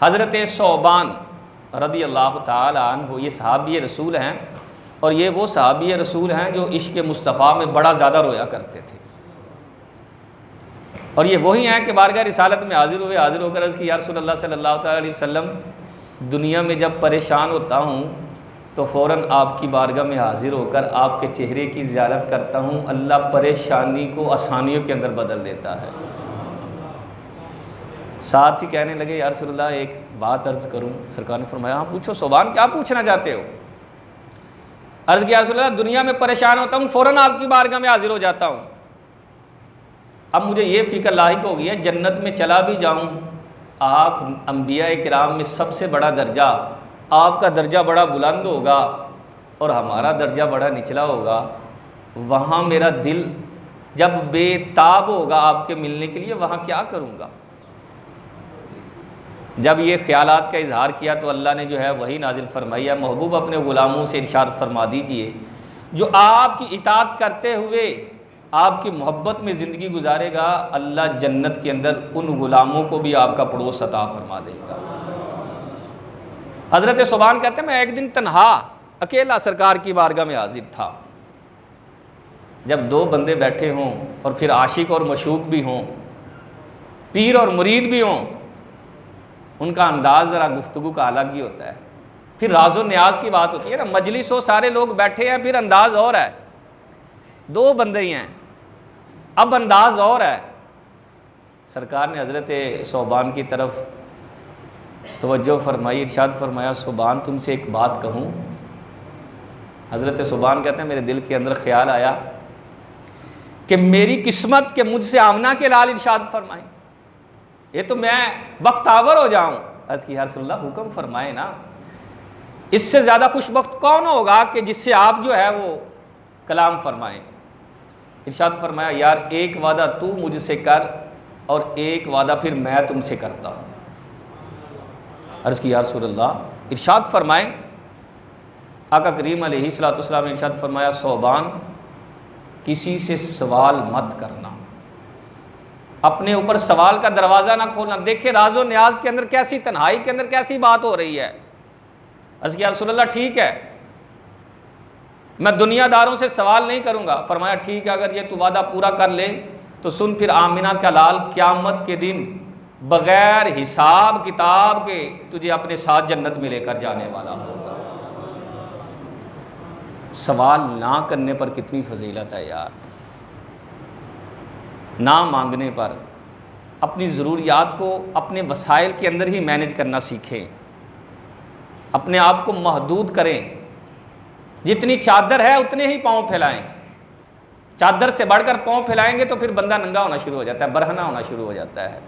حضرت ثوبان رضی اللہ تعالی عنہ یہ صحابی رسول ہیں، اور یہ وہ صحابی رسول ہیں جو عشق مصطفیٰ میں بڑا زیادہ رویا کرتے تھے، اور یہ وہی ہیں کہ بارگاہ رسالت میں حاضر ہو کر عرض کی یا رسول اللہ صلی اللہ تعالی علیہ وسلم، دنیا میں جب پریشان ہوتا ہوں تو فوراً آپ کی بارگاہ میں حاضر ہو کر آپ کے چہرے کی زیارت کرتا ہوں، اللہ پریشانی کو آسانیوں کے اندر بدل دیتا ہے۔ ساتھ ہی کہنے لگے یا رسول اللہ ایک بات عرض کروں؟ سرکار نے فرمایا ہاں پوچھو ثوبان، کیا پوچھنا چاہتے ہو؟ عرض کیا یا رسول اللہ دنیا میں پریشان ہوتا ہوں، فوراً آپ کی بارگاہ میں حاضر ہو جاتا ہوں، اب مجھے یہ فکر لاحق ہو گئی ہے جنت میں چلا بھی جاؤں، آپ انبیاء کرام میں سب سے بڑا درجہ، آپ کا درجہ بڑا بلند ہوگا اور ہمارا درجہ بڑا نچلا ہوگا، وہاں میرا دل جب بے تاب ہوگا آپ کے ملنے کے لیے وہاں کیا کروں گا؟ جب یہ خیالات کا اظہار کیا تو اللہ نے جو ہے وہی نازل فرمائی ہے، محبوب اپنے غلاموں سے ارشاد فرما دیجئے جو آپ کی اطاعت کرتے ہوئے آپ کی محبت میں زندگی گزارے گا، اللہ جنت کے اندر ان غلاموں کو بھی آپ کا پڑوس عطا فرما دے گا۔ حضرت ثوبان کہتے ہیں میں ایک دن تنہا اکیلا سرکار کی بارگاہ میں حاضر تھا، جب دو بندے بیٹھے ہوں اور پھر عاشق اور مشوق بھی ہوں، پیر اور مرید بھی ہوں، ان کا انداز ذرا گفتگو کا الگ ہی ہوتا ہے، پھر راز و نیاز کی بات ہوتی ہے نا، مجلس ہو سارے لوگ بیٹھے ہیں پھر انداز اور ہے، دو بندے ہی ہیں اب انداز اور ہے۔ سرکار نے حضرت ثوبان کی طرف توجہ فرمائی، ارشاد فرمایا ثوبان تم سے ایک بات کہوں؟ حضرت ثوبان کہتے ہیں میرے دل کے اندر خیال آیا کہ میری قسمت کہ مجھ سے آمنہ کے لال ارشاد فرمائیں، یہ تو میں بختاور ہو جاؤں۔ عرض کی یا رسول اللہ حکم فرمائے نا، اس سے زیادہ خوش بخت کون ہوگا کہ جس سے آپ جو ہے وہ کلام فرمائیں۔ ارشاد فرمایا یار ایک وعدہ تو مجھ سے کر اور ایک وعدہ پھر میں تم سے کرتا ہوں۔ عرض کی یا رسول اللہ ارشاد فرمائیں۔ آقا کریم علیہ الصلوۃ والسلام نے ارشاد فرمایا ثوبان کسی سے سوال مت کرنا، اپنے اوپر سوال کا دروازہ نہ کھولنا۔ دیکھیں راز و نیاز کے اندر کیسی تنہائی کے اندر کیسی بات ہو رہی ہے۔ عرض کی یا رسول اللہ ٹھیک ہے میں دنیا داروں سے سوال نہیں کروں گا۔ فرمایا ٹھیک ہے اگر یہ تو وعدہ پورا کر لے تو سن پھر آمنہ کا لال قیامت کے دن بغیر حساب کتاب کے تجھے اپنے ساتھ جنت میں لے کر جانے والا ہوگا۔ سوال نہ کرنے پر کتنی فضیلت ہے یار، نہ مانگنے پر۔ اپنی ضروریات کو اپنے وسائل کے اندر ہی مینج کرنا سیکھیں، اپنے آپ کو محدود کریں، جتنی چادر ہے اتنے ہی پاؤں پھیلائیں، چادر سے بڑھ کر پاؤں پھیلائیں گے تو پھر بندہ ننگا ہونا شروع ہو جاتا ہے، برہنہ ہونا شروع ہو جاتا ہے۔